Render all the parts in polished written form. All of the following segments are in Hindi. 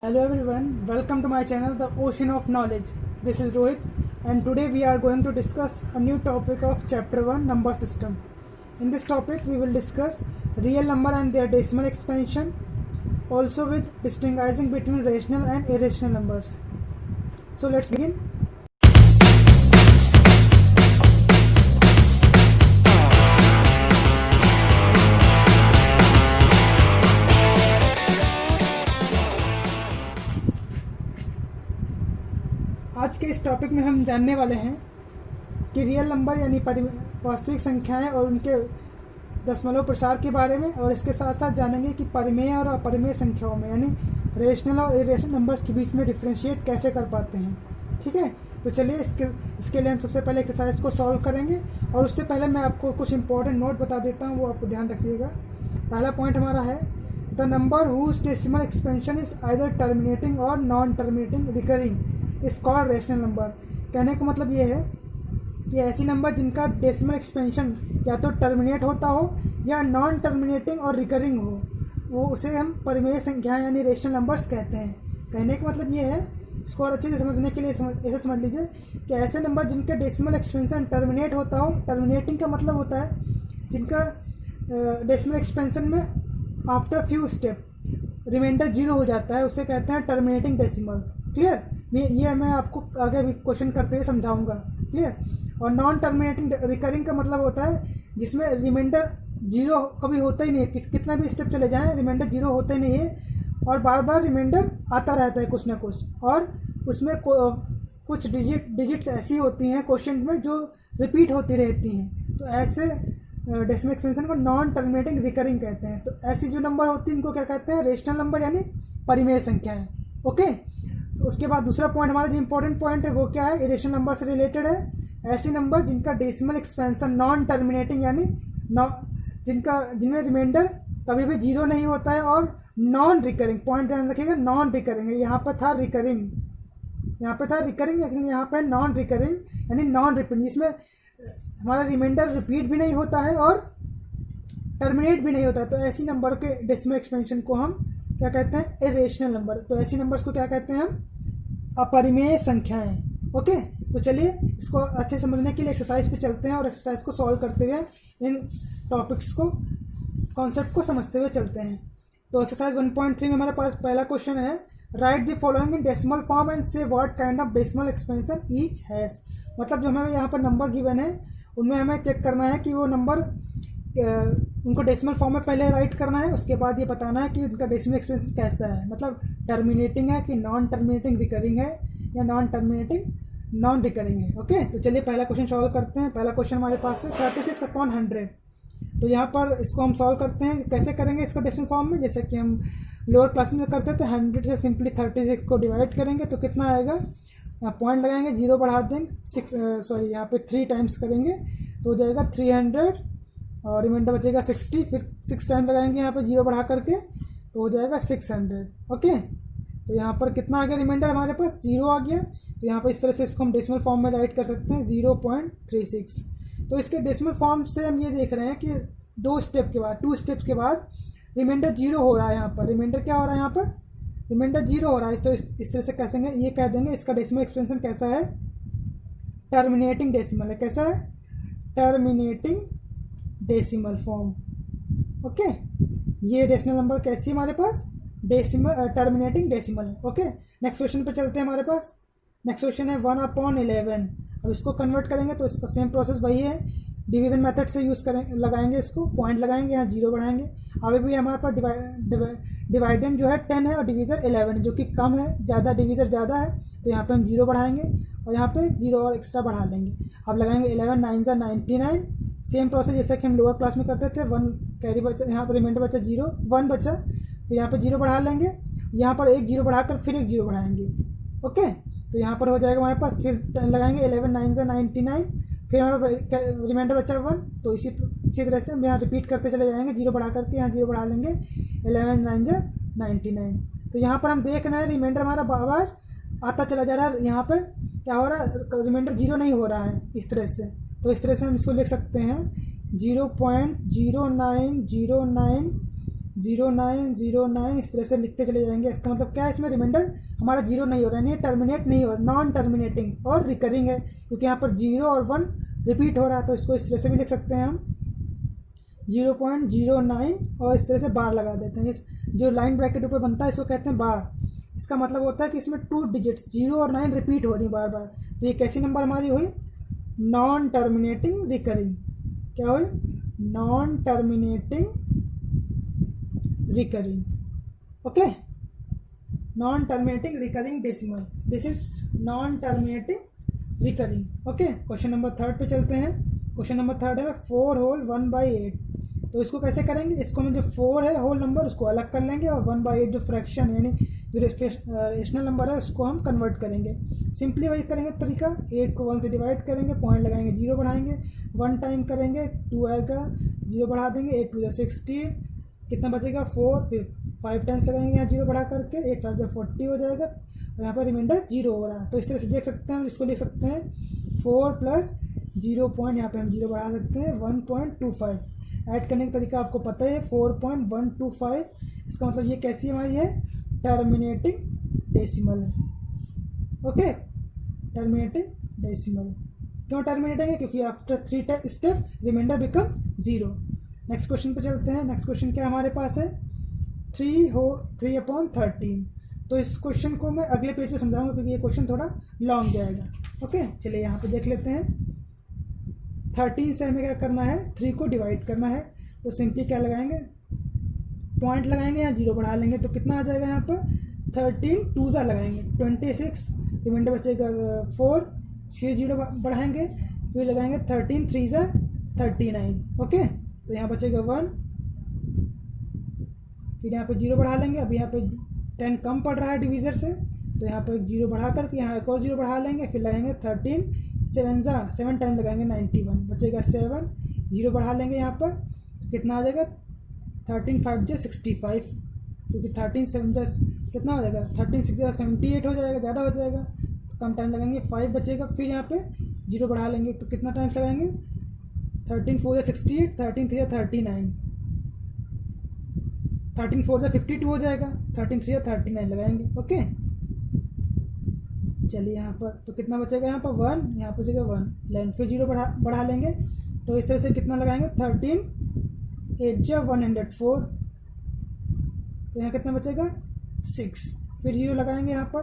Hello everyone, welcome to my channel The Ocean of Knowledge. This is Rohit and today we are going to discuss a new topic of chapter 1 number system. In this topic we will discuss real number and their decimal expansion, also with distinguishing between rational and irrational numbers. So let's begin. आज के इस टॉपिक में हम जानने वाले हैं कि रियल नंबर यानी वास्तविक संख्याएं और उनके दशमलव प्रसार के बारे में, और इसके साथ साथ जानेंगे कि परिमेय और अपरिमेय संख्याओं में यानी रेशनल और इरेशनल नंबर्स के बीच में डिफ्रेंशिएट कैसे कर पाते हैं। ठीक है, तो चलिए इसके लिए हम सबसे पहले एक्सरसाइज को सॉल्व करेंगे, और उससे पहले मैं आपको कुछ इंपॉर्टेंट नोट बता देता हूँ, वो आपको ध्यान रखिएगा। पहला पॉइंट हमारा है the number whose decimal expansion is either terminating और non terminating recurring is called rational number. कहने का मतलब ये है कि ऐसी नंबर जिनका डेसिमल एक्सपेंशन या तो टर्मिनेट होता हो या नॉन टर्मिनेटिंग और रिकरिंग हो, वो उसे हम परिमेय संख्याएं यानी रेशनल नंबर्स कहते हैं। कहने का मतलब ये है, इसको और अच्छे से समझने के लिए ऐसे समझ लीजिए कि ऐसे नंबर जिनका डेसिमल एक्सपेंशन टर्मिनेट होता हो, टर्मिनेटिंग का मतलब होता है जिनका डेसिमल एक्सपेंशन में after few step remainder zero हो जाता है, उसे कहते हैं टर्मिनेटिंग डेसिमल। क्लियर? ये मैं आपको आगे भी क्वेश्चन करते हुए समझाऊंगा। क्लियर? और नॉन टर्मिनेटिंग रिकरिंग का मतलब होता है जिसमें रिमाइंडर जीरो कभी होता ही नहीं है, कितना भी स्टेप चले जाएं रिमाइंडर जीरो होता ही नहीं है, और बार बार रिमाइंडर आता रहता है कुछ ना कुछ, और उसमें कुछ डिजिट्स ऐसी होती हैं क्वेश्चन में जो रिपीट होती रहती हैं। तो ऐसे डेसिमल एक्सपेंशन को नॉन टर्मिनेटिंग रिकरिंग कहते हैं। तो ऐसी जो नंबर होती है इनको क्या कहते हैं? रेशनल नंबर यानी परिमेय संख्याएं। ओके, उसके बाद दूसरा पॉइंट हमारा जो इंपॉर्टेंट पॉइंट है वो क्या है? इरेशनल नंबर से रिलेटेड है। ऐसे नंबर जिनका डेसिमल एक्सपेंशन नॉन टर्मिनेटिंग यानी जिनमें रिमाइंडर कभी भी जीरो नहीं होता है, और नॉन रिकरिंग, पॉइंट ध्यान रखिएगा, नॉन रिकरिंग है। यहाँ पर था रिकरिंग, लेकिन यहाँ पे नॉन रिकरिंग यानी नॉन रिपीट, जिसमें हमारा रिमाइंडर रिपीट भी नहीं होता है और टर्मिनेट भी नहीं होता है। तो ऐसी नंबर के डेसिमल एक्सपेंशन को हम क्या कहते हैं? Irrational number. तो ऐसी नंबर्स को क्या कहते हैं हम? अपरिमेय संख्याएं। ओके, तो चलिए इसको अच्छे समझने के लिए एक्सरसाइज पे चलते हैं, और एक्सरसाइज को सॉल्व करते हुए इन टॉपिक्स को, कॉन्सेप्ट को समझते हुए चलते हैं। तो एक्सरसाइज 1.3 में हमारे पास पहला क्वेश्चन है, write the following in decimal form and say what kind of decimal expansion each has. मतलब जो हमें यहाँ पर नंबर गिवन है उनमें हमें चेक करना है कि वो नंबर उनको डेसिमल फॉर्म में पहले राइट करना है, उसके बाद ये बताना है कि उनका डेसिमल एक्सपेंशन कैसा है, मतलब टर्मिनेटिंग है कि नॉन टर्मिनेटिंग रिकरिंग है या नॉन टर्मिनेटिंग नॉन रिकरिंग है। ओके, तो चलिए पहला क्वेश्चन सॉल्व करते हैं। पहला क्वेश्चन हमारे पास है 36/100। तो यहाँ पर इसको हम सॉल्व करते हैं। कैसे करेंगे इसको डेसिमल फॉर्म में? जैसे कि हम लोअर क्लास में करते थे, 100 से सिंपली 36 को डिवाइड करेंगे तो कितना आएगा? यहाँ पॉइंट लगाएंगे, जीरो बढ़ा देंगे, यहाँ पे 3 टाइम्स करेंगे तो हो जाएगा 300, और रिमाइंडर बचेगा 60, फिर 6 टाइम लगाएंगे यहाँ पे जीरो बढ़ा करके तो हो जाएगा 600। ओके, तो यहाँ पर कितना आ गया रिमाइंडर? हमारे पास 0 आ गया। तो यहाँ पर इस तरह से इसको हम डेसिमल फॉर्म में राइट कर सकते हैं, 0.36। तो इसके डेसिमल फॉर्म से हम ये देख रहे हैं कि 2 स्टेप्स के बाद रिमाइंडर जीरो हो रहा है। यहाँ पर रिमाइंडर क्या हो रहा है? यहाँ पर रिमाइंडर जीरो हो रहा है। तो इस तरह से कैसे ये कह देंगे इसका डेसिमल एक्सपेंशन कैसा है? टर्मिनेटिंग डेसिमल है। कैसा है? Terminating decimal form. ओके, ये रेशनल नंबर कैसी है हमारे पास? डेसिमल टर्मिनेटिंग डेसिमल है। ओके, नेक्स्ट क्वेश्चन पे चलते हैं। हमारे पास नेक्स्ट क्वेश्चन है 1/11। अब इसको कन्वर्ट करेंगे तो इसका सेम प्रोसेस वही है, डिवीजन मेथड से यूज़ करें, लगाएंगे इसको, पॉइंट लगाएंगे, यहाँ जीरो बढ़ाएंगे। अभी भी हमारे पास डिवाइडेंड जो है 10 है और डिवीज़र 11 है, जो कि कम है, ज़्यादा डिवीज़र ज़्यादा है, तो यहाँ पे हम जीरो बढ़ाएंगे और यहाँ पे जीरो और एक्स्ट्रा बढ़ा लेंगे। अब लगाएंगे 11 9 × 99। सेम प्रोसेस जैसा कि हम लोअर क्लास में करते थे, 1 कैरी बचा, यहाँ पर रिमाइंडर बचा 0, 1 बचा, फिर यहाँ पर जीरो बढ़ा लेंगे, यहाँ पर एक जीरो बढ़ाकर फिर एक जीरो बढ़ाएंगे। ओके, तो यहाँ पर हो जाएगा हमारे पास, फिर लगाएंगे 11 9 × 99, फिर हमारे रिमाइंडर बचा 1। तो इसी तरह से हम यहाँ रिपीट करते चले जाएंगे, जीरो बढ़ा करके यहाँ जीरो बढ़ा लेंगे, 11 9 × 99। तो यहाँ पर हम देख रहे हैं रिमाइंडर हमारा बार बार आता चला जा रहा है। यहाँ पर क्या हो रहा है? रिमाइंडर जीरो नहीं हो रहा है इस तरह से। तो इस तरह से हम इसको लिख सकते हैं 0.0909 0909 इस तरह से लिखते चले जाएंगे। इसका मतलब क्या है, इसमें रिमाइंडर हमारा जीरो नहीं हो रहा है, यानी टर्मिनेट नहीं हो रहा, नॉन टर्मिनेटिंग और रिकरिंग है, क्योंकि यहाँ पर 0 और 1 रिपीट हो रहा है। तो इसको इस तरह से भी लिख सकते हैं हम 0.09 और इस तरह से बार लगा देते हैं। इस जो लाइन ब्रैकेट ऊपर बनता है इसको कहते हैं बार। इसका मतलब होता है कि इसमें 2 डिजिट्स 0 और 9 रिपीट हो रही बार बार। तो ये कैसी नंबर हमारी हुई, नॉन टर्मिनेटिंग रिकरिंग। क्या हुई, non terminating recurring. Okay, non terminating recurring decimal, this is non terminating recurring. Okay, question number 3 पे चलते हैं। क्वेश्चन नंबर 3 है 4 होल 1/8। तो इसको कैसे करेंगे, इसको में जो 4 है होल नंबर उसको अलग कर लेंगे और 1/8 जो फ्रैक्शन है यानी जो रेशनल नंबर है उसको हम कन्वर्ट करेंगे। सिंपली वही करेंगे तरीका, 8 को 1 से डिवाइड करेंगे, पॉइंट लगाएंगे, 0 बढ़ाएंगे, 1 टाइम करेंगे 2 आएगा, 0 बढ़ा देंगे, 8 2 16, कितना बचेगा 4, फिर 5 टाइम्स लगाएंगे यहाँ 0 बढ़ा करके, 8 5 40 हो जाएगा, और यहाँ पर रिमाइंडर 0 हो रहा है। तो इस तरह से देख सकते हैं हम, इसको लिख सकते हैं 4 प्लस 0 पॉइंट, यहाँ पे हम 0 बढ़ा सकते हैं 1.25। ऐड करने का तरीका आपको पता है 4.125। इसका मतलब ये कैसी हमारी है, terminating decimal. Okay, terminating decimal. क्यों टर्मिनेटिंग है, क्योंकि after 3 step remainder become 0। Next question पे चलते हैं। नेक्स्ट क्वेश्चन क्या हमारे पास है, 3/13। तो इस क्वेश्चन को मैं अगले पेज पे समझाऊंगा क्योंकि ये क्वेश्चन थोड़ा लॉन्ग जाएगा। ओके, चलिए यहाँ पे देख लेते हैं। 13 से हमें क्या करना है, 3 को डिवाइड करना है। तो सिंपली क्या लगाएंगे, पॉइंट लगाएंगे, यहाँ 0 बढ़ा लेंगे, तो कितना आ जाएगा यहाँ पर 13 2 लगाएंगे 26, रिमाइंडर बचेगा 4, फिर 0 बढ़ाएंगे, फिर लगाएंगे 13 3 39। ओके, तो यहाँ बचेगा 1, फिर यहाँ पे 0 बढ़ा लेंगे। अब यहाँ पे 10 कम पड़ रहा है डिवीज़र से, तो यहाँ पर 0 बढ़ा करके यहाँ एक और 0 बढ़ा लेंगे, फिर लगाएंगे 13 7 टाइम लगाएंगे 91, बचेगा 7, 0 बढ़ा लेंगे यहाँ पर, कितना आ जाएगा 13 5 65, क्योंकि 13 7 कितना हो जाएगा, 13 6 78 हो जाएगा, ज़्यादा हो जाएगा, तो कम टाइम लगाएंगे, 5 बचेगा, फिर यहाँ पे 0 बढ़ा लेंगे, तो कितना टाइम लगाएंगे, 13 4 68, 13 3 39, 13 4 52 हो जाएगा, 13 3 39 लगाएंगे। ओके, चलिए यहाँ पर तो कितना बचेगा, यहाँ पर 1, यहाँ पर बचेगा 1 11, फिर 0 बढ़ा लेंगे, तो इस तरह से कितना लगाएंगे 13 8 104, तो यहाँ कितना बचेगा 6, फिर 0 लगाएंगे यहाँ पर,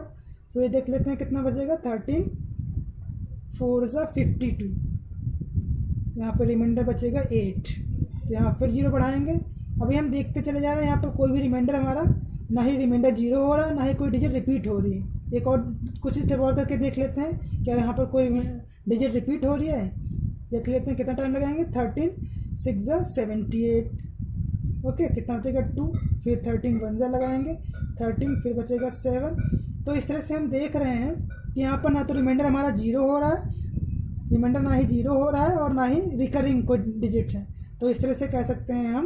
फिर देख लेते हैं कितना बचेगा 13 4 52, यहाँ पर रिमाइंडर बचेगा 8, तो यहाँ फिर 0 बढ़ाएंगे। अभी हम देखते चले जा रहे हैं, यहाँ पर कोई भी रिमाइंडर हमारा ना ही रिमाइंडर 0 हो रहा है, ना ही कोई डिजिट रिपीट हो रही है। एक और कुछ स्टेप और करके देख लेते हैं, क्या यहाँ पर कोई डिजिट रिपीट हो रही है, देख लेते हैं कितना टाइम लगाएंगे, 13 6 78। ओके, कितना बचेगा 2, फिर 13 1 लगाएंगे 13, फिर बचेगा 7। तो इस तरह से हम देख रहे हैं कि यहाँ पर ना तो रिमाइंडर हमारा 0 हो रहा है, रिमाइंडर ना ही 0 हो रहा है और ना ही रिकरिंग कोई डिजिट्स हैं। तो इस तरह से कह सकते हैं हम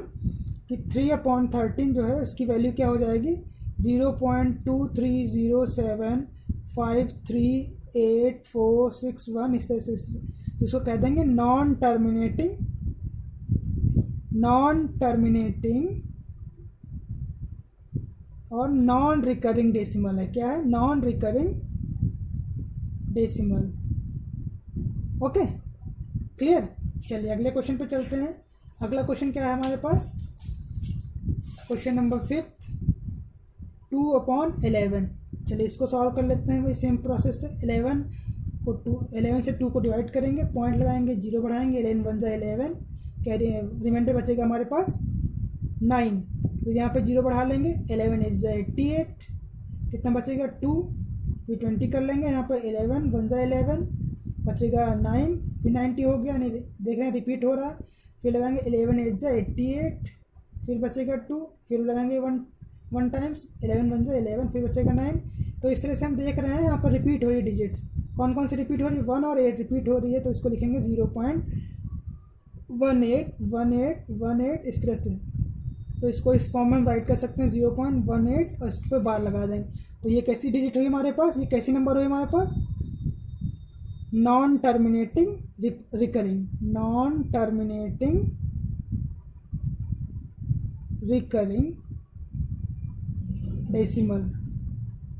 कि 3/13 जो है उसकी वैल्यू क्या हो जाएगी, 0.230753846 इस तरह से इसको कह देंगे नॉन टर्मिनेटिंग और नॉन रिकरिंग डेसिमल है। क्या है, non recurring decimal. Okay, clear. चलिए अगले क्वेश्चन पे चलते हैं। अगला क्वेश्चन क्या है हमारे पास, क्वेश्चन नंबर 5 2/11। चलिए इसको सॉल्व कर लेते हैं वही सेम प्रोसेस से। 11 से 2 को डिवाइड करेंगे, पॉइंट लगाएंगे, 0 बढ़ाएंगे, 11 1 11, कैरी रिमाइंडर बचेगा हमारे पास 9, फिर यहाँ पे 0 बढ़ा लेंगे, 11 8 88, कितना बचेगा 2, फिर 20 कर लेंगे, यहाँ पर 11 1 11 बचेगा 9, फिर 90 हो गया, नहीं देख रहे हैं रिपीट हो रहा है, फिर लगाएंगे 11 8 88, फिर बचेगा 2, फिर लगाएंगे 1 टाइम्स, 11 1 11, फिर बचेगा 9। तो इस तरह से हम देख रहे हैं यहाँ पर रिपीट हो रही है डिजिट्स, कौन कौन सी रिपीट हो रही है, 1 और 8 रिपीट हो रही है, तो इसको लिखेंगे 0.1818 इस तरह से। तो इसको इस फॉर्म में हम राइट कर सकते हैं 0.18 और इस पर बार लगा देंगे। तो ये कैसी डिजिट हुई हमारे पास, ये कैसी नंबर हुई हमारे पास, non terminating recurring decimal.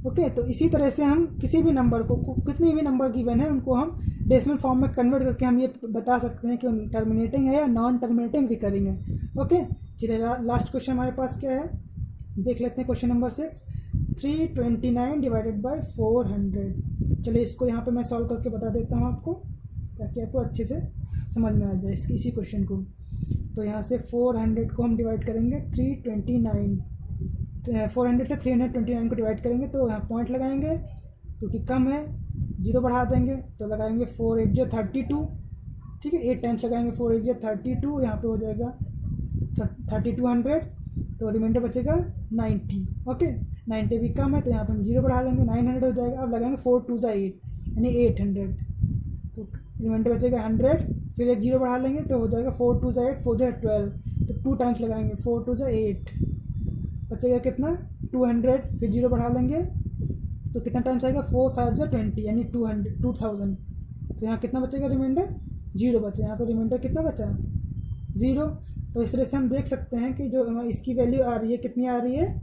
Okay, तो इसी तरह से हम किसी भी नंबर को, कितनी भी नंबर गिवन है उनको हम डेसिमल फॉर्म में कन्वर्ट करके हम ये बता सकते हैं कि टर्मिनेटिंग है या नॉन टर्मिनेटिंग रिकरिंग है। ओके, चलिए लास्ट क्वेश्चन हमारे पास क्या है देख लेते हैं। Question number 6, 329 divided by 400। चलिए इसको यहाँ पे मैं सॉल्व करके बता देता हूँ आपको, ताकि आपको अच्छे से समझ में आ जाए इसी क्वेश्चन को। तो यहाँ से 400 को हम डिवाइड करेंगे 329, 400 से 329 को डिवाइड करेंगे तो यहाँ पॉइंट लगाएंगे क्योंकि कम है, 0 बढ़ा देंगे तो लगाएंगे 4 8 जो 32, ठीक है, 8 टाइम्स लगाएंगे 4 8 जो 32, यहाँ पे हो जाएगा 3200, तो रिमाइंडर बचेगा 90। ओके, 90 भी कम है तो यहाँ पे हम 0 बढ़ा लेंगे, 900 हो जाएगा। अब लगाएंगे 4 2 8 यानी 800, तो रिमाइंडर बचेगा 100, फिर एक 0 बढ़ा लेंगे तो हो जाएगा 4 2 8 4 12, तो 2 टाइम्स लगाएंगे 4 2 8, बचेगा कितना 200, फिर 0 बढ़ा लेंगे तो कितना टाइम्स आएगा 4 5 20 यानी 2000। तो यहाँ कितना बचेगा रिमाइंडर 0 बचा, यहाँ पर रिमाइंडर कितना बचा 0। तो इस तरह से हम देख सकते हैं कि जो इसकी वैल्यू आ रही है कितनी आ रही है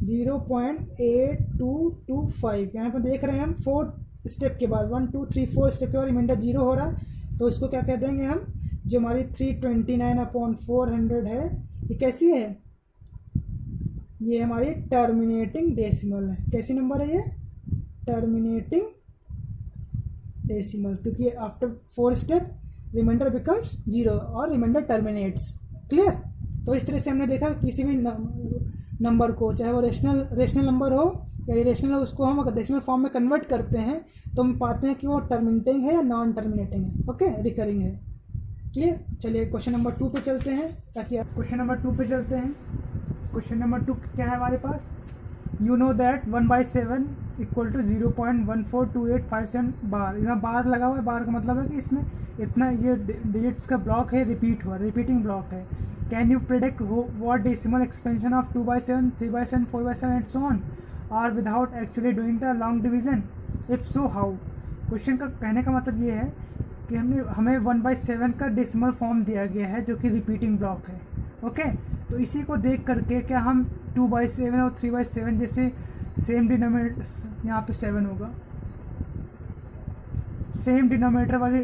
0.8225। यहाँ पर देख रहे हैं हम 4 स्टेप के बाद 1 2 3 4 स्टेप के बाद रिमाइंडर 0 हो रहा, तो इसको क्या कह देंगे हम, जो हमारी 329/400 है ये कैसी है, ये हमारी टर्मिनेटिंग डेसिमल है। कैसी नंबर है ये, टर्मिनेटिंग डेसिमल, क्योंकि आफ्टर 4 स्टेप रिमाइंडर बिकम्स 0 और रिमाइंडर टर्मिनेट्स। क्लियर। तो इस तरह से हमने देखा किसी भी नंबर को, चाहे वो रेशनल नंबर हो या इरेशनल हो, उसको हम अगर डेसिमल फॉर्म में कन्वर्ट करते हैं तो हम पाते हैं कि वो टर्मिनेटिंग है या नॉन टर्मिनेटिंग है। ओके, रिकरिंग है। क्लियर। चलिए क्वेश्चन नंबर 2 पे चलते हैं, ताकि आप क्वेश्चन नंबर 2 पे चलते हैं। क्वेश्चन नंबर 2 क्या है हमारे पास, you know that 1/7 equal to 0.142857 bar. यहाँ बार लगा हुआ है, बार का मतलब है कि इसमें इतना ये डिजिट्स का ब्लॉक है, रिपीट हुआ, रिपीटिंग ब्लॉक है। Can you predict what decimal expansion of 2/7 3/7 4/7 and so on are without actually doing the long division, if so how. Question का कहने का मतलब ये है कि हमें 1/7 का डेसिमल फॉर्म दिया गया है जो कि रिपीटिंग ब्लॉक है। ओके, तो इसी को देख करके क्या हम 2/7 और 3/7 जैसे सेम डिनोमिनेटर, यहाँ पे 7 होगा, सेम डिनोमिनेटर वाले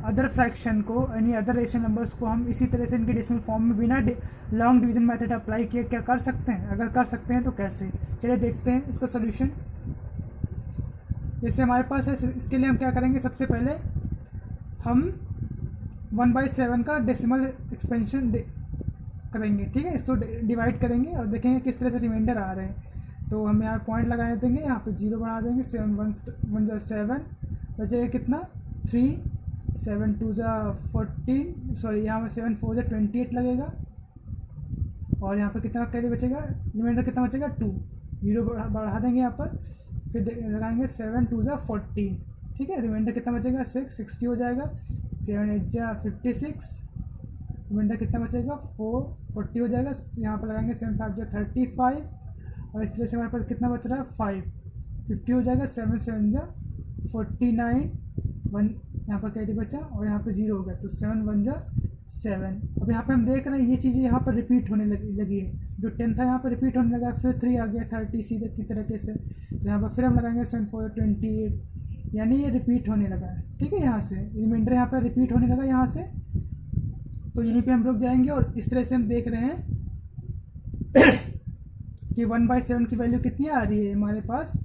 अदर फ्रैक्शन को यानी अदर रेशनल नंबर्स को हम इसी तरह से इनके डेसिमल फॉर्म में बिना लॉन्ग डिवीजन मेथड अप्लाई किए क्या कर सकते हैं, अगर कर सकते हैं तो कैसे। चलिए देखते हैं इसका सोल्यूशन। जैसे हमारे पास है, इसके लिए हम क्या करेंगे, सबसे पहले हम 1/7 का डेसिमल एक्सपेंशन करेंगे, ठीक है, इसको डिवाइड करेंगे और देखेंगे किस तरह से रिमाइंडर आ रहे हैं। तो हम यहाँ पॉइंट लगा देंगे, यहाँ पे 0 बढ़ा देंगे, 7 1 7 बचेगा कितना 3 7 2 14, सॉरी यहाँ पे 7 4 28 लगेगा, और यहाँ पर कितना कैरी बचेगा, रिमाइंडर कितना बचेगा 2, 0 बढ़ा देंगे यहाँ पर, फिर लगाएंगे 7 2 14, ठीक है, रिमाइंडर कितना बचेगा 6 60 हो जाएगा, 7 8 56, रिमाइंडर कितना बचेगा 4 40 हो जाएगा, यहाँ पर लगाएंगे 7 5 35, और इस तरह से हमारे पास कितना बच रहा है 5 50 हो जाएगा, 7 7 49 1 यहाँ पर कैरी बचा, और यहाँ पे 0 हो गया, तो 7 1 7। अब यहाँ पे हम देख रहे हैं ये चीज़ें यहाँ पर रिपीट होने लगी है, जो 10 था यहाँ पर रिपीट होने लगा, फिर 3 आ गया 30 सीधे की तरीके से, तो यहाँ पर फिर हम लगाएंगे 7 4 28, यानी ये रिपीट होने लगा है, ठीक है, यहाँ से रिमाइंडर यहाँ पर रिपीट होने लगा यहाँ से, तो यहीं पे हम रुक जाएंगे। और इस तरह से हम देख रहे हैं कि 1/7 की वैल्यू कितनी आ रही है, हमारे पास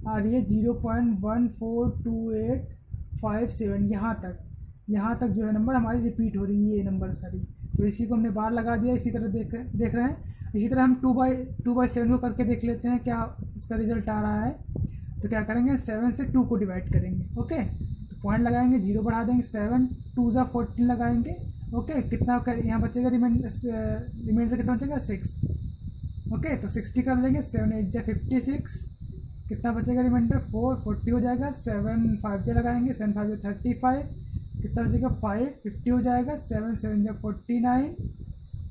आ रही है 0.142857, यहाँ तक जो है नंबर हमारी रिपीट हो रही है, ये नंबर सारी। तो इसी को हमने बार लगा दिया, इसी तरह देख रहे हैं। इसी तरह हम 2/7 को करके देख लेते हैं क्या इसका रिजल्ट आ रहा है। तो क्या करेंगे, 7 से 2 को डिवाइड करेंगे। ओके, तो पॉइंट लगाएंगे, 0 बढ़ा देंगे, 7 2 14 लगाएंगे। ओके, कितना यहाँ बचेगा, रिमाइंडर कितना बचेगा 6। ओके, तो 60 कर लेंगे, 7 8 56, कितना बचेगा रिमाइंडर 4 40 हो जाएगा, 7 5 लगाएंगे, 7 5 35, कितना बचेगा 5 50 हो जाएगा, 7 7 49,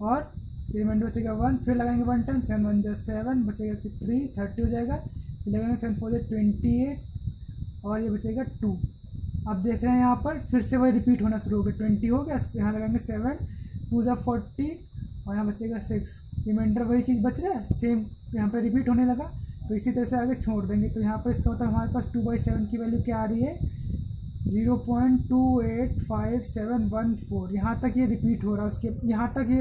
और रिमाइंडर बचेगा 1, फिर लगाएंगे 1 टाइम, 7 1 7 बचेगा 3 30 हो जाएगा, फिर लगाएंगे 7 4 28, और ये बचेगा 2। अब देख रहे हैं यहाँ पर फिर से वही रिपीट होना शुरू हो गया, 20 हो गया, यहाँ लगाएंगे 7 2 40, और यहाँ बचेगा 6, रिमाइंडर वही चीज़ बच रहा है, सेम यहाँ पे रिपीट होने लगा। तो इसी तरह से आगे छोड़ देंगे। तो यहाँ पर इसका मतलब हमारे पास 2/7 की वैल्यू क्या आ रही है, 0.285714। यहाँ तक ये रिपीट हो रहा है, उसके यहाँ तक ये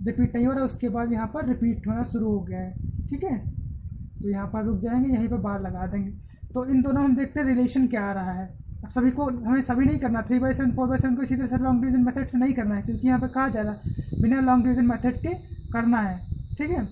रिपीट नहीं हो रहा, उसके बाद यहाँ पर रिपीट होना शुरू हो गया है। ठीक है, तो यहाँ पर रुक जाएंगे, यहीं पर बार लगा देंगे। तो इन दोनों हम देखते हैं रिलेशन क्या आ रहा है। अब सभी को हमें सभी नहीं करना, 3/7 4/7 को इसी तरह से लॉन्ग डिवीजन मेथड से नहीं करना है, क्योंकि यहाँ पे कहा जा रहा है बिना लॉन्ग डिवीजन मेथड के करना है। ठीक है,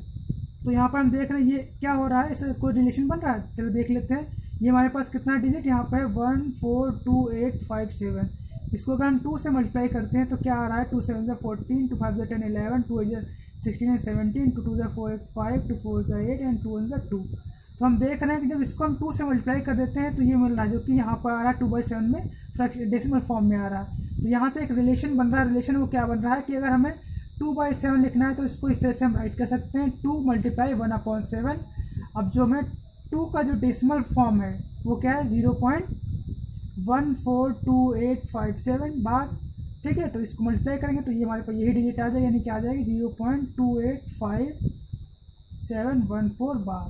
तो यहाँ पर हम देख रहे हैं ये क्या हो रहा है, इससे कोई रिलेशन बन रहा है। चलो देख लेते हैं। ये हमारे पास कितना डिजिट यहाँ पे है, 142857। इसको अगर हम 2 से मल्टीप्लाई करते हैं तो क्या आ रहा है, 2 7 × 14, 2 5 × 10 11, 2 8 × 16 and 17, 2 2 × 4 5, 2 4 × 8 and 2 1 × 2। तो हम देख रहे हैं कि जब इसको हम 2 से मल्टीप्लाई कर देते हैं तो ये मिल रहा है, जो कि यहाँ पर आ रहा है 2/7 में डेसिमल फॉर्म में आ रहा है। तो यहाँ से एक रिलेशन बन रहा है। रिलेशन वो क्या बन रहा है कि अगर हमें 2/7 लिखना है तो इसको इस तरह से हम राइट कर सकते हैं, 2 × 1/7। अब जो हमें 2 का जो डेसिमल फॉर्म है वो क्या है, 0.142857 बार। ठीक है, तो इसको मल्टीप्लाई करेंगे तो ये हमारे पास यही डिजिट आ जाएगी, यानी क्या आ जाएगी, 0.2855714 बार।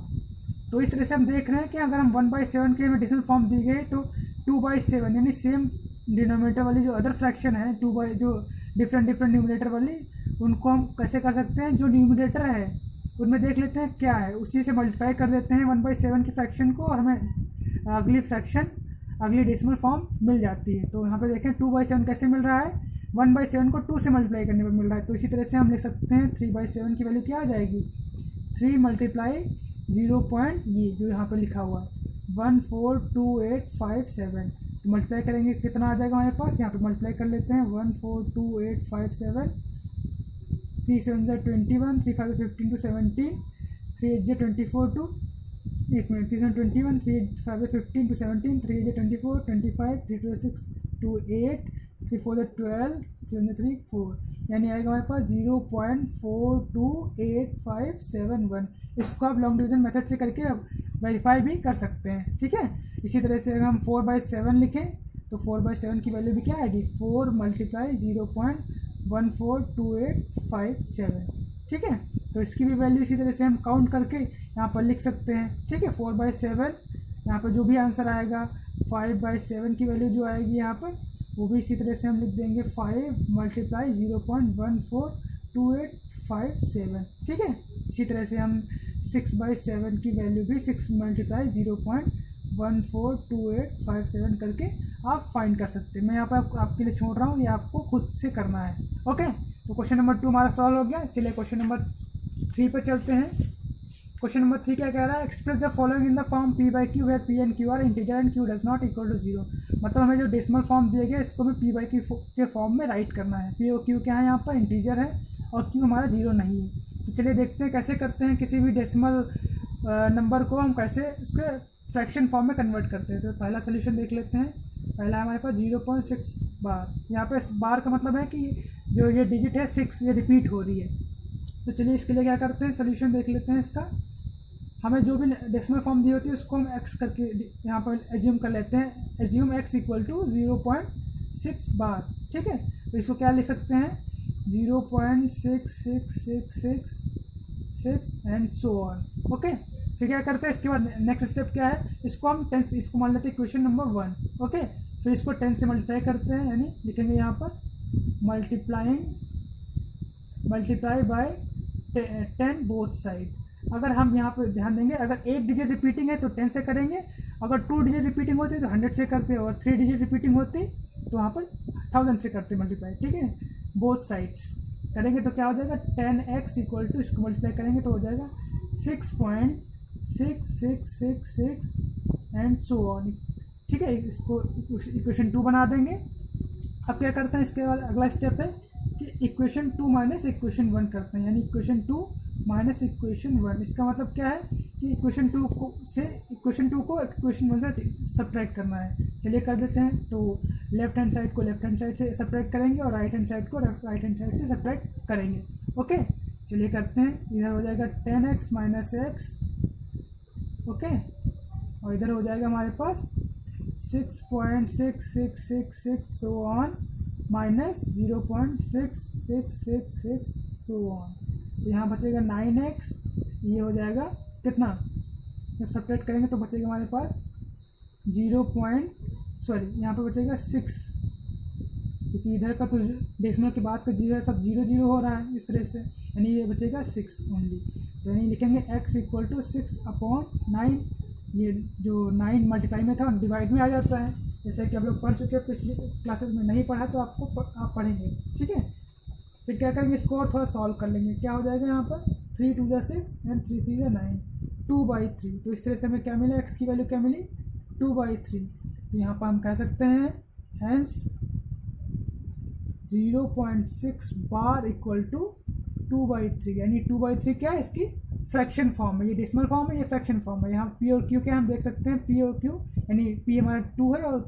तो इस तरह से हम देख रहे हैं कि अगर हम 1/7 के हमें डेसिमल फॉर्म दी गई तो 2/7 यानी सेम डिनोमिनेटर वाली जो अदर फ्रैक्शन है, जो डिफरेंट न्यूमिनेटर वाली, उनको हम कैसे कर सकते हैं, जो न्यूमिनेटर है उनमें देख लेते हैं क्या है, उसी से मल्टीप्लाई कर देते हैं 1/7 की फ्रैक्शन को, और हमें अगली फ्रैक्शन अगली डेसिमल फॉर्म मिल जाती है। तो यहाँ पे देखें 2/7 कैसे मिल रहा है, 1/7 को 2 से मल्टीप्लाई करने पर मिल रहा है। तो इसी तरह से हम लिख सकते हैं 3/7 की वैल्यू क्या आ जाएगी, 3 × 0. ये जो यहाँ पे लिखा हुआ है 142857। तो मल्टीप्लाई करेंगे कितना आ जाएगा हमारे पास, यहाँ पे मल्टीप्लाई कर लेते हैं 142857, 3 7 × 21, 3 5 × 15 to 17, 3 8 × 24 to 1 minute, 3 7 21, 3 8 5 × 15 to 17, 3 8 × 24, 25, 3 2 6 to 8, 3 4 12, 3 3 4, यानी आएगा हमारे पास 0.428571। इसको आप लॉन्ग डिवीजन मेथड से करके अब वेरीफाई भी कर सकते हैं। ठीक है, इसी तरह से अगर हम 4/7 लिखें तो 4/7 की वैल्यू भी क्या आएगी, 4 × 0.142857। ठीक है, तो इसकी भी वैल्यू इसी तरह से हम काउंट करके यहाँ पर लिख सकते हैं। ठीक है, 4/7 यहाँ पर जो भी आंसर आएगा, 5/7 की वैल्यू जो आएगी यहाँ पर वो भी इसी तरह से हम लिख देंगे 5 × 0.142857। ठीक है, इसी तरह से हम 6/7 की वैल्यू भी 6 × 0.142857 करके आप फाइंड कर सकते हैं। मैं यहाँ पर आपके लिए छोड़ रहा हूँ, ये आपको खुद से करना है। ओके, तो क्वेश्चन नंबर 2 हमारा सॉल्व हो गया। चलिए क्वेश्चन नंबर 3 पर चलते हैं। क्वेश्चन नंबर 3 क्या कह रहा है, express the following in the form P/Q where P and Q are integer and Q does not equal to 0। मतलब हमें जो डेसिमल फॉर्म दिया गया इसको हमें P/Q के फॉर्म में राइट करना है। P और Q क्या है, यहाँ पर इंटीजर है और Q हमारा 0 नहीं है। तो चलिए देखते हैं कैसे करते हैं, किसी भी डेसिमल नंबर को हम कैसे उसके फ्रैक्शन फॉर्म में कन्वर्ट करते हैं। तो पहला सोल्यूशन देख लेते हैं। पहला हमारे पास 0.6 बार, यहाँ पे बार का मतलब है कि जो ये डिजिट है 6 ये रिपीट हो रही है। तो चलिए इसके लिए क्या करते हैं, सोल्यूशन देख लेते हैं इसका। हमें जो भी डेसिमल फॉर्म दी होती है उसको हम x करके यहाँ पर एज्यूम कर लेते हैं। एज्यूम x इक्वल टू 0.6 बार। ठीक है, तो इसको क्या लिख सकते हैं, 0.666666 एंड सो ऑन। ओके, फिर क्या करते हैं, इसके बाद नेक्स्ट स्टेप क्या है, इसको हम 10, इसको मान लेते हैं इक्वेशन नंबर 1। ओके, फिर इसको 10 से मल्टीप्लाई करते हैं, यानी लिखेंगे यहाँ पर मल्टीप्लाई बाय 10 बोथ साइड। अगर हम यहाँ पर ध्यान देंगे, अगर एक डिजिट रिपीटिंग है तो 10 से करेंगे, अगर 2 डिजिट रिपीटिंग होती है तो 100 से करते हैं, और 3 डिजिट रिपीटिंग होती तो वहाँ पर 1000 से करते मल्टीप्लाई। ठीक है, बोथ साइड्स करेंगे तो क्या हो जाएगा, 10x इक्वल टू, इसको मल्टीप्लाई करेंगे तो हो जाएगा 6.6666 एंड सो ऑन। ठीक है, इसको इक्वेशन 2 बना देंगे। अब क्या करते हैं, इसके बाद अगला स्टेप है कि इक्वेशन 2 माइनस इक्वेशन 1 करते हैं, यानी इक्वेशन 2 माइनस इक्वेशन 1। इसका मतलब क्या है कि इक्वेशन 2 को इक्वेशन 1 से सब्ट्रैक्ट करना है। चलिए कर देते हैं। तो लेफ्ट हैंड साइड को लेफ्ट हैंड साइड से सब्ट्रैक्ट करेंगे और राइट हैंड साइड को राइट हैंड साइड से सब्ट्रैक्ट करेंगे। ओके, चलिए करते हैं। इधर हो जाएगा 10x माइनस x। ओके, और इधर हो जाएगा हमारे पास 6.6666 सो ऑन माइनस 0.6666 सो ऑन। तो यहाँ बचेगा 9x, ये हो जाएगा कितना, जब सब्ट्रैक्ट करेंगे तो बचेगा हमारे पास यहाँ पे बचेगा 6, क्योंकि इधर का तो डेसिमल के बाद का जीरो सब 0 0 हो रहा है इस तरह से, यानी ये बचेगा 6 ओनली। तो यानी लिखेंगे x इक्वल टू 6/9, ये जो 9 मल्टीप्लाई में था डिवाइड में आ जाता है, जैसे कि आप लोग पढ़ चुके हैं पिछली क्लासेस में, नहीं पढ़ा तो आप पढ़ेंगे, ठीक है। फिर क्या करेंगे, इसको और थोड़ा सॉल्व कर लेंगे। क्या हो जाएगा यहाँ पर 3 2 × 6 एंड 3 3 × 9, 2/3। तो इस तरह से हमें क्या मिला, x की वैल्यू क्या मिली 2/3। तो यहाँ पर हम कह सकते हैं हैंस 0.6 बार इक्वल टू 2/3, यानी 2/3 क्या है, इसकी फ्रैक्शन फॉर्म है, ये डेसिमल फॉर्म है, ये फ्रैक्शन फॉर्म है। यहाँ पी और क्यू क्या हम देख सकते हैं, पी और क्यू, यानी पी हमारा 2 है और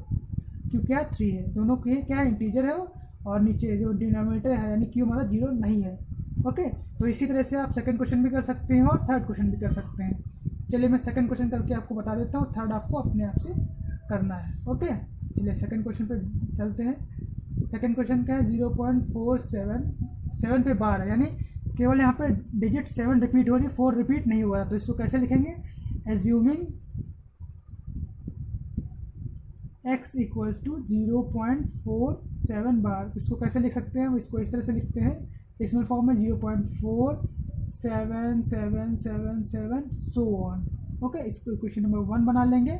क्यू क्या 3 है, दोनों के क्या है इंटीजर है, और नीचे जो डिनोमिनेटर है यानी क्यू हमारा 0 नहीं है। ओके, तो इसी तरह से आप सेकंड क्वेश्चन भी कर सकते हैं और थर्ड क्वेश्चन भी कर सकते हैं। चलिए मैं सेकंड क्वेश्चन करके आपको बता देता हूँ, थर्ड आपको अपने आप से करना है। ओके, चलिए सेकंड क्वेश्चन पे चलते हैं। सेकंड क्वेश्चन क्या है, 0.47 पे बार है, यानी केवल यहाँ पे डिजिट 7 रिपीट हो रही है, 4 रिपीट नहीं हुआ है। तो इसको कैसे लिखेंगे, एज्यूमिंग x इक्वल टू 0.47 बार। इसको कैसे लिख सकते हैं, इसको इस तरह से लिखते हैं डेसिमल फॉर्म में 0.477777 सो ऑन। ओके, इसको इक्वेशन नंबर 1 बना लेंगे।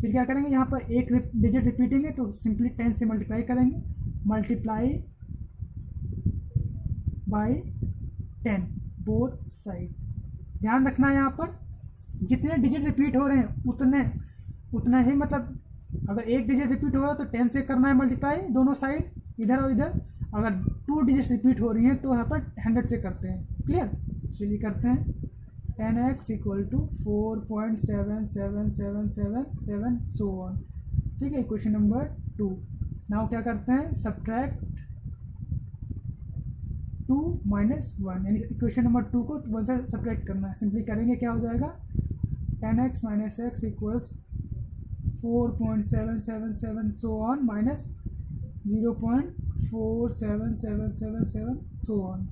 फिर क्या करेंगे, यहाँ पर एक डिजिट रिपीटिंग है तो सिंपली 10 से मल्टीप्लाई करेंगे, मल्टीप्लाई बाय 10 बोथ साइड। ध्यान रखना है यहाँ पर जितने डिजिट रिपीट हो रहे हैं उतना ही, मतलब अगर एक डिजिट रिपीट हो रहा है तो 10 से करना है मल्टीप्लाई दोनों साइड, इधर और इधर। अगर 2 डिजिट रिपीट हो रही हैं तो यहाँ पर 100 से करते हैं। क्लियर, चलिए करते हैं 10x equal to 4.7777 so on. ठीक है, क्वेश्चन नंबर 2। नाउ क्या करते हैं, सब्ट्रैक्ट 2 - 1, यानी इक्वेशन नंबर 2 को 1 से सब्ट्रैक्ट करना है। सिंपली करेंगे, क्या हो जाएगा 10x - x equals 4.7777 so on minus 0.47777 so on.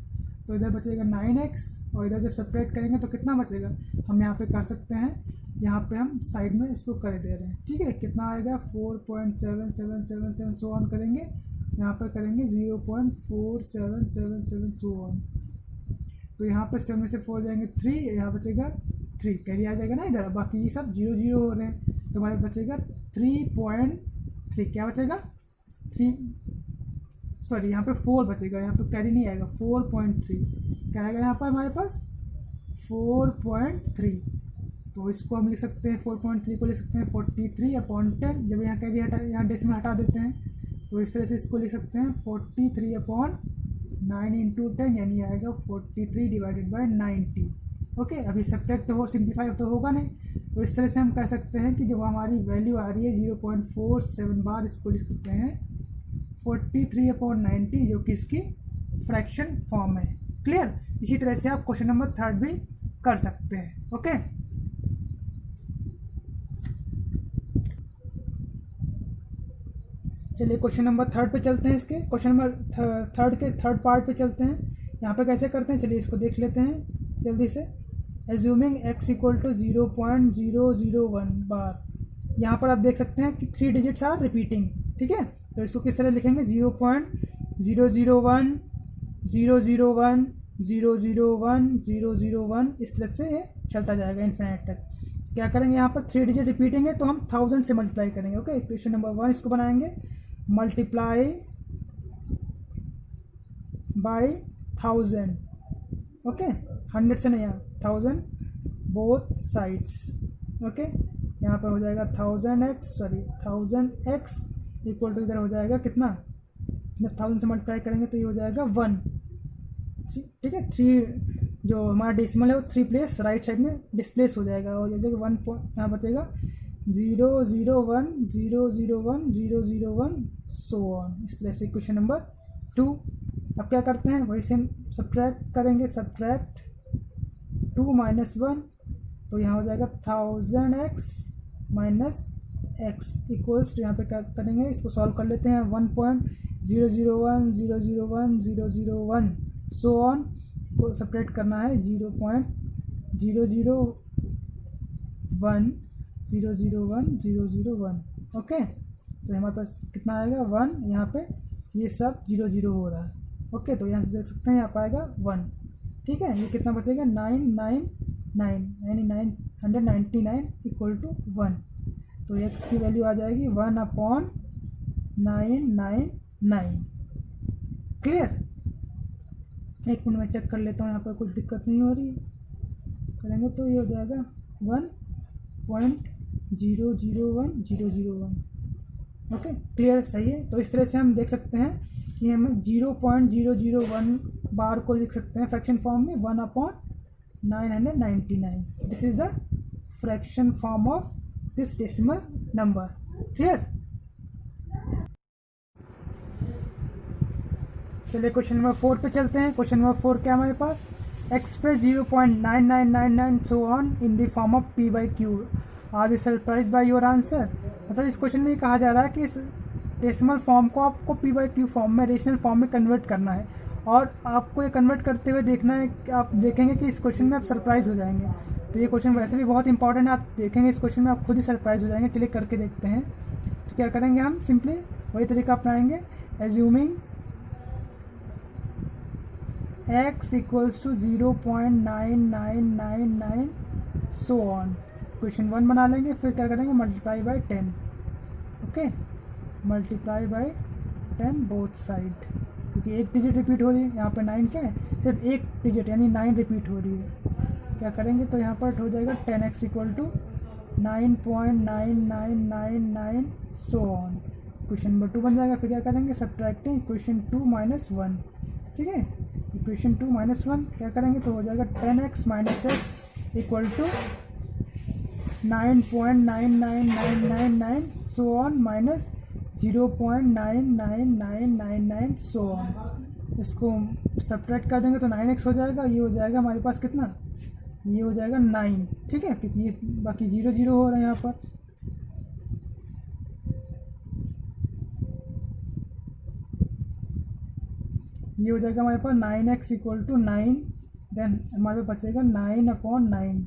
तो इधर बचेगा 9x, और इधर जब सब्ट्रैक्ट करेंगे तो कितना बचेगा, हम यहाँ पे कर सकते हैं, यहाँ पे हम साइड में इसको कर दे रहे हैं। ठीक है, कितना आएगा 4.7777 सो ऑन करेंगे, यहाँ पर करेंगे 0.4777 सो ऑन। तो यहाँ पर 7 में से 4 जाएंगे 3, यहाँ बचेगा 3, कैरी आ जाएगा ना इधर। बाकी ये सब 0 0 हो रहे हैं, तो हमारे बचेगा 3.3। क्या बचेगा 3, सॉरी यहाँ पे 4 बचेगा, यहाँ पे कैरी नहीं आएगा, 4.3 क्या आएगा यहाँ पर हमारे पास 4.3। तो इसको हम लिख सकते हैं 4.3 को लिख सकते हैं 43/10। जब यहाँ कैरी हटा, यहाँ डेसिमल हटा देते हैं, तो इस तरह से इसको लिख सकते हैं 43/9 × 10, यानी आएगा 43/90। ओके, अभी सब्ट्रैक्ट तो हो, सिंप्लीफाई तो होगा नहीं। तो इस तरह से हम कह सकते हैं कि जो हमारी वैल्यू आ रही है 0.47 बार, इसको लिख सकते हैं 43/90, जो कि इसकी फ्रैक्शन फॉर्म है। क्लियर, इसी तरह से आप क्वेश्चन नंबर 3 भी कर सकते हैं। ओके, चलिए क्वेश्चन नंबर 3 पे चलते हैं। इसके क्वेश्चन नंबर 3 के थर्ड पार्ट पे चलते हैं। यहाँ पे कैसे करते हैं, चलिए इसको देख लेते हैं जल्दी से। एज्यूमिंग x इक्वल टू 0.001 बार, यहाँ पर आप देख सकते हैं कि 3 डिजिट्स आर रिपीटिंग। ठीक है, तो इसको किस तरह लिखेंगे, 0.001 001 001 001, इस तरह से ये चलता जाएगा इन्फिनिट तक। क्या करेंगे, यहाँ पर 3 डिजिट रिपीटिंग है तो हम 1000 से मल्टीप्लाई करेंगे। ओके, इक्वेशन नंबर 1 इसको बनाएंगे, मल्टीप्लाई बाय 1000। ओके, 100 से नहीं, 1000 बोथ साइड्स। ओके, यहाँ पर हो जाएगा 1000x इक्वल टू इधर हो जाएगा कितना, जब 1000 से मल्टीप्लाई करेंगे तो ये हो जाएगा 1। ठीक है, 3 जो हमारा डेसिमल है वो 3 प्लेस राइट साइड में डिस्प्लेस हो जाएगा, और जैसे 1 यहाँ बचेगा 001 001 001 सो ऑन। इस तरह से क्वेश्चन नंबर 2। अब क्या करते हैं, वही से सब्ट्रैक्ट करेंगे, सब्ट्रैक्ट 2 - 1, तो यहाँ हो जाएगा 1000x - x इक्वल्स, तो यहाँ पे क्या करेंगे, इसको सॉल्व कर लेते हैं, 1.001 001 001 सो ऑन। को सेपरेट करना है 0.001 ओके। तो हमारे पास कितना आएगा 1, यहाँ पे ये सब 0 हो रहा है ओके। तो यहाँ से देख सकते हैं यहाँ पर आएगा 1, ठीक है। ये कितना बचेगा 999 यानी 999 इक्वल टू 1। तो x की वैल्यू आ जाएगी 1/999। क्लियर। एक मिनट में चेक कर लेता हूँ यहाँ पर कुछ दिक्कत नहीं हो रही है। करेंगे तो ये हो जाएगा 1.001001 ओके। क्लियर, सही है। तो इस तरह से हम देख सकते हैं कि हम 0.001 बार को लिख सकते हैं फ्रैक्शन फॉर्म में 1/999। This is the fraction form of this decimal number. Clear. चलिए क्वेश्चन नंबर 4 पे चलते हैं। क्वेश्चन नंबर 4 क्या हमारे पास, express 0.9999 so on in the form of p by q। Are you surprise by your answer. मतलब इस क्वेश्चन में ये कहा जा रहा है कि इस डेसिमल फॉर्म को आपको p by q फॉर्म में, रेशनल फॉर्म में कन्वर्ट करना है। और आपको ये कन्वर्ट करते हुए देखना है कि आप देखेंगे कि इस क्वेश्चन में आप सरप्राइज हो जाएंगे। तो ये क्वेश्चन वैसे भी बहुत इंपॉर्टेंट है, आप देखेंगे इस क्वेश्चन में आप खुद ही सरप्राइज हो जाएंगे। चलिए करके देखते हैं। तो क्या करेंगे हम, सिंपली वही तरीका अपनाएंगे। Assuming x equals to 0.9999 so on. Question 1 बना लेंगे, फिर क्या करेंगे multiply by 10 okay. Multiply by 10 both side, क्योंकि एक डिजिट रिपीट हो रही है। यहाँ पे 9 क्या है, सिर्फ एक डिजिट यानी 9 रिपीट हो रही है। क्या करेंगे तो यहाँ पर हो जाएगा 10x equal to 9.9999 so on. Question number 2 बन जाएगा। फिर क्या करेंगे, सब्ट्रैक्टिंग इक्वेशन 2 - 1, ठीक है। इक्वेशन 2 - 1 क्या करेंगे तो हो जाएगा 10x - x equal to 9.99999 so on minus 0.99999 so on. इसको सब्ट्रैक्ट कर देंगे तो 9x हो जाएगा। ये हो जाएगा हमारे पास कितना, ये हो जाएगा 9, ठीक है, क्योंकि ये बाकी 0 हो रहा है यहाँ पर। ये हो जाएगा हमारे पास 9x इक्वल टू 9, देन हमारे पास बचेगा 9/9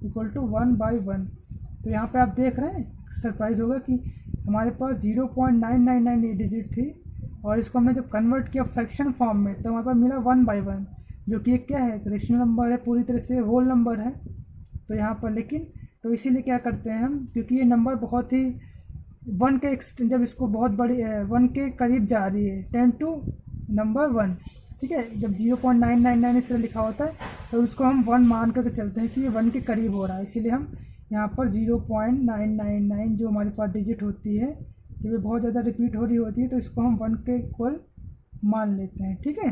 इक्वल टू 1/1। तो यहाँ पे आप देख रहे हैं, सरप्राइज होगा कि हमारे पास 0.999 डिजिट थी और इसको हमने जब कन्वर्ट किया फ्रैक्शन फॉर्म में तो हमारे पास मिला 1/1, जो कि एक क्या है, एक रेशनल नंबर है, पूरी तरह से होल नंबर है। तो यहाँ पर लेकिन तो इसीलिए क्या करते हैं हम, क्योंकि ये नंबर बहुत ही 1 के जब इसको बहुत बड़ी 1 के करीब जा रही है 10 to नंबर 1, ठीक है। जब 0.999 इस तरह लिखा होता है तो उसको हम 1 मान करके चलते हैं कि ये 1 के करीब हो रहा है। इसीलिए हम यहाँ पर 0.999 जो हमारे पास डिजिट होती है, जब ये बहुत ज़्यादा रिपीट हो रही होती है तो इसको हम 1 के इक्वल मान लेते हैं, ठीक है।